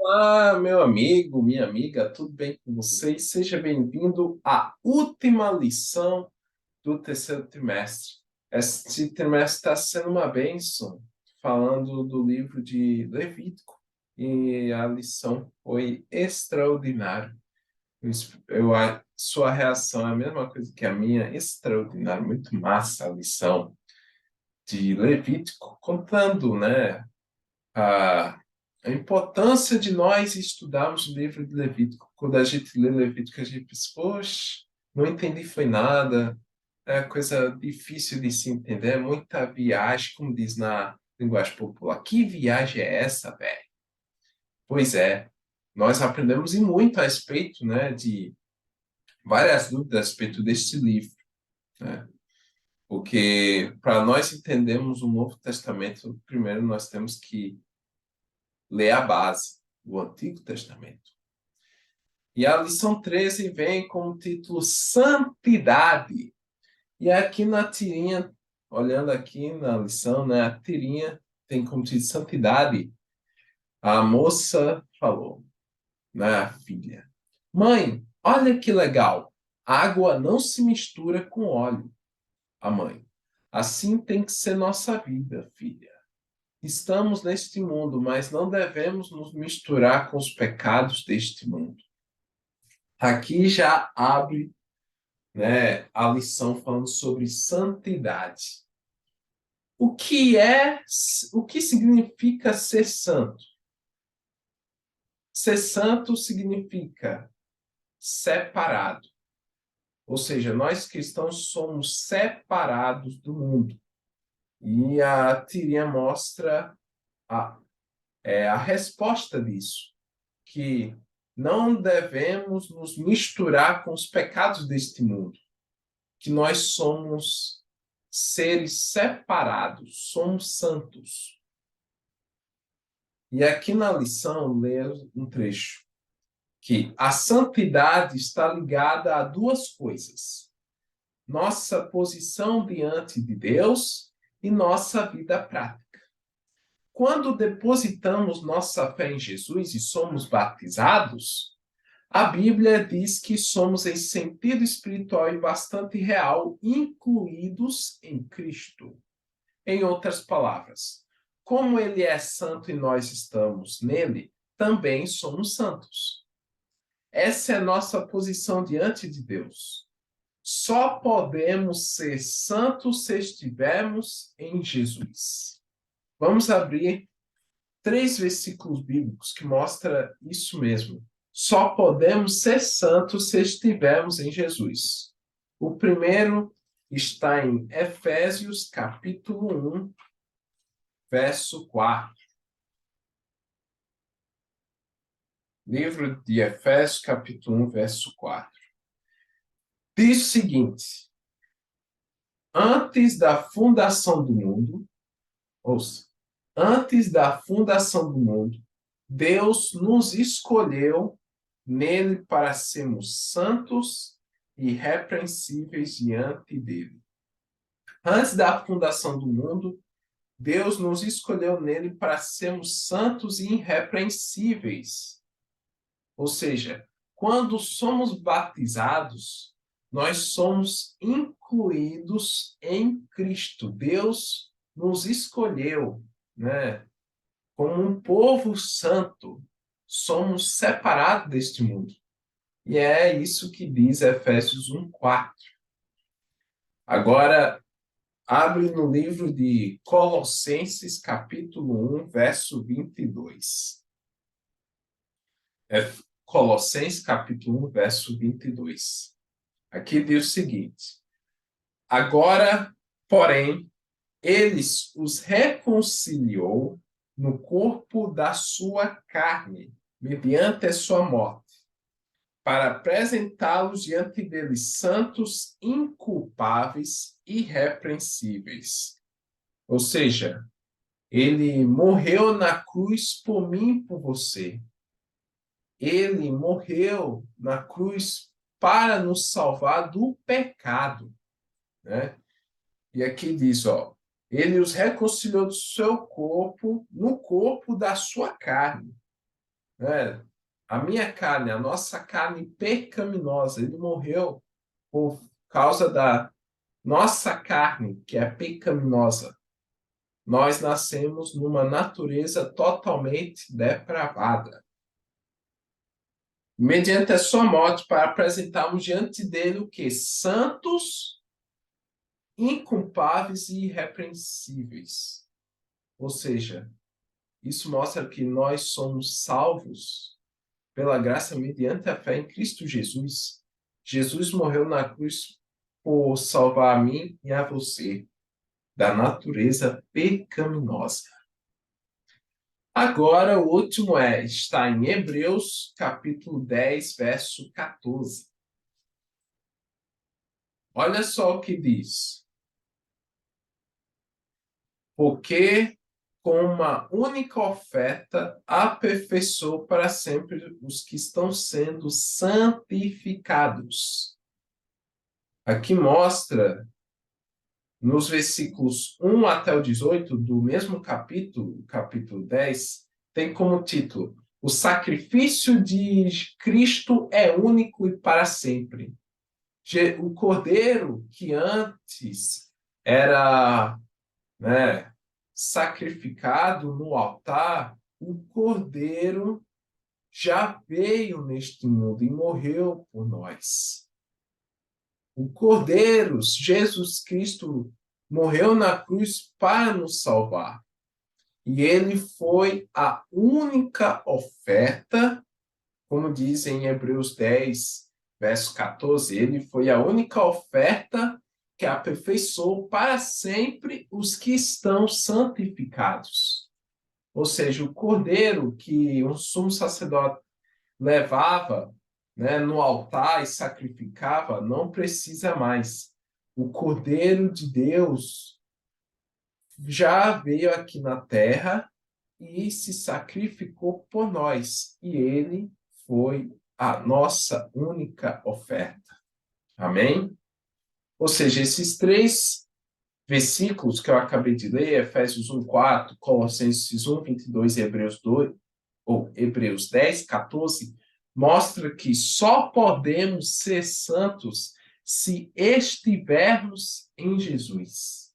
Olá, meu amigo, minha amiga, tudo bem com vocês? Seja bem-vindo à última lição do terceiro trimestre. Este trimestre está sendo uma bênção, falando do livro de Levítico, e a lição foi extraordinária. Sua reação é a mesma coisa que a minha, extraordinária, muito massa a lição de Levítico, contando, né, a, a importância de nós estudarmos o livro de Levítico. Quando a gente lê Levítico, a gente pensa, poxa, não entendi foi nada, é coisa difícil de se entender, é muita viagem, como diz na linguagem popular. Que viagem é essa, velho? Pois é, nós aprendemos e muito a respeito, né, de várias dúvidas a respeito deste livro, né? Porque para nós entendermos o Novo Testamento, primeiro nós temos que ler a base, o Antigo Testamento. E a lição 13 vem com o título Santidade. E aqui na tirinha, olhando aqui na lição, né, a tirinha tem como título Santidade. A moça falou, né, a filha: Mãe, olha que legal. Água não se mistura com óleo. A mãe: Assim tem que ser nossa vida, filha. Estamos neste mundo, mas não devemos nos misturar com os pecados deste mundo. Aqui já abre, né, a lição falando sobre santidade. O que é, o que significa ser santo? Ser santo significa separado. Ou seja, nós cristãos somos separados do mundo. E a tirinha mostra a, a resposta disso, que não devemos nos misturar com os pecados deste mundo, que nós somos seres separados, somos santos. E aqui na lição, ler um trecho, que a santidade está ligada a duas coisas: nossa posição diante de Deus e nossa vida prática. Quando depositamos nossa fé em Jesus e somos batizados, a Bíblia diz que somos, em sentido espiritual e bastante real, incluídos em Cristo. Em outras palavras, como Ele é santo e nós estamos nele, também somos santos. Essa é nossa posição diante de Deus. Só podemos ser santos se estivermos em Jesus. Vamos abrir 3 versículos bíblicos que mostram isso mesmo. Só podemos ser santos se estivermos em Jesus. O primeiro está em Efésios, capítulo 1, verso 4. Livro de Efésios, capítulo 1, verso 4. Diz o seguinte: Antes da fundação do mundo, ouça, antes da fundação do mundo, Deus nos escolheu nele para sermos santos e irrepreensíveis diante dele. Antes da fundação do mundo, Deus nos escolheu nele para sermos santos e irrepreensíveis. Ou seja, quando somos batizados, nós somos incluídos em Cristo. Deus nos escolheu, né, como um povo santo. Somos separados deste mundo. E é isso que diz Efésios 1:4. Agora, abre no livro de Colossenses, capítulo 1, verso 22. É Colossenses, capítulo 1, verso 22. Aqui diz o seguinte: Agora, porém, eles os reconciliou no corpo da sua carne, mediante a sua morte, para apresentá-los diante dele santos, inculpáveis, irrepreensíveis. Ou seja, ele morreu na cruz por mim e por você. Ele morreu na cruz para nos salvar do pecado, né? E aqui diz, ó, ele os reconciliou do seu corpo no corpo da sua carne. né? A minha carne, a nossa carne pecaminosa, ele morreu por causa da nossa carne, que é pecaminosa. Nós nascemos numa natureza totalmente depravada. Mediante a sua morte, para apresentarmos diante dele o quê? Santos, inculpáveis e irrepreensíveis. Ou seja, isso mostra que nós somos salvos pela graça mediante a fé em Cristo Jesus. Jesus morreu na cruz por salvar a mim e a você da natureza pecaminosa. Agora, o último está em Hebreus, capítulo 10, verso 14. Olha só o que diz. Porque com uma única oferta aperfeiçoou para sempre os que estão sendo santificados. Aqui mostra, nos versículos 1 até o 18 do mesmo capítulo, capítulo 10, tem como título: O sacrifício de Cristo é único e para sempre. O cordeiro que antes era, né, sacrificado no altar, o cordeiro já veio neste mundo e morreu por nós. O cordeiro, Jesus Cristo, morreu na cruz para nos salvar. E ele foi a única oferta, como diz em Hebreus 10, verso 14, ele foi a única oferta que aperfeiçoou para sempre os que estão santificados. Ou seja, o cordeiro que o sumo sacerdote levava, né, no altar e sacrificava, não precisa mais. O cordeiro de Deus já veio aqui na terra e se sacrificou por nós. E ele foi a nossa única oferta. Amém? Ou seja, esses três versículos que eu acabei de ler, Efésios 1:4, Colossenses 1:22 e Hebreus 2, ou Hebreus 10:14, mostra que só podemos ser santos se estivermos em Jesus.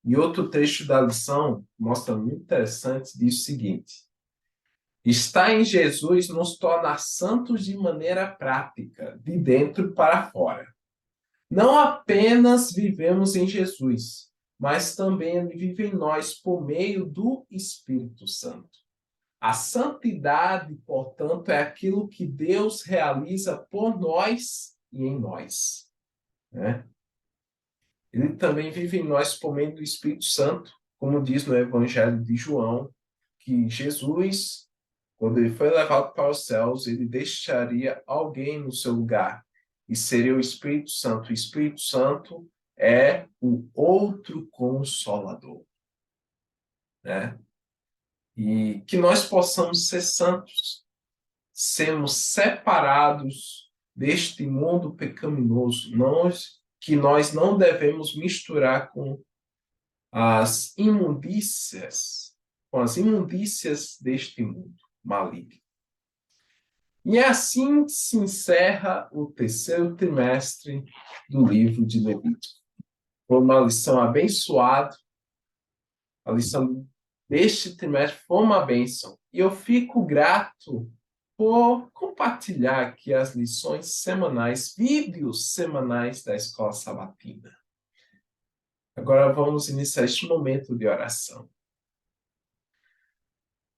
E outro trecho da lição mostra muito interessante, diz o seguinte: estar em Jesus nos torna santos de maneira prática, de dentro para fora. Não apenas vivemos em Jesus, mas também ele vive em nós por meio do Espírito Santo. A santidade, portanto, é aquilo que Deus realiza por nós e em nós, né? Ele também vive em nós por meio do Espírito Santo, como diz no Evangelho de João, que Jesus, quando ele foi levado para os céus, ele deixaria alguém no seu lugar, e seria o Espírito Santo. O Espírito Santo é o outro consolador, né? E que nós possamos ser santos, sermos separados deste mundo pecaminoso, que nós não devemos misturar as imundícias, com as imundícias deste mundo maligno. E assim se encerra o terceiro trimestre do livro de Levítico. Foi uma lição abençoada. A lição deste trimestre foi uma bênção. E eu fico grato por compartilhar aqui as lições semanais, vídeos semanais da Escola Sabatina. Agora vamos iniciar este momento de oração.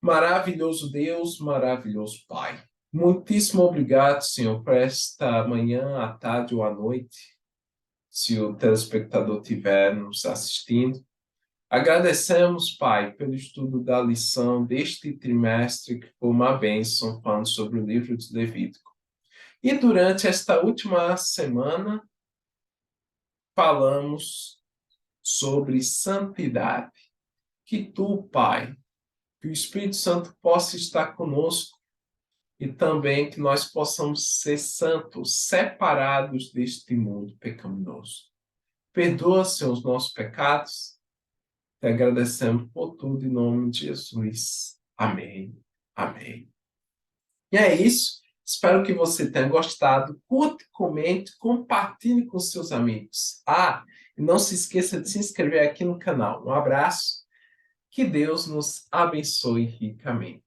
Maravilhoso Deus, maravilhoso Pai. Muitíssimo obrigado, Senhor, por esta manhã, à tarde ou à noite, se o telespectador estiver nos assistindo. Agradecemos, Pai, pelo estudo da lição deste trimestre, que foi uma bênção, falando sobre o livro de Levítico. E durante esta última semana, falamos sobre santidade. Que tu, Pai, que o Espírito Santo possa estar conosco e também que nós possamos ser santos, separados deste mundo pecaminoso. Perdoa, Senhor, os nossos pecados. Te agradecemos por tudo em nome de Jesus. Amém. Amém. E é isso. Espero que você tenha gostado. Curte, comente, compartilhe com seus amigos. E não se esqueça de se inscrever aqui no canal. Um abraço. Que Deus nos abençoe ricamente.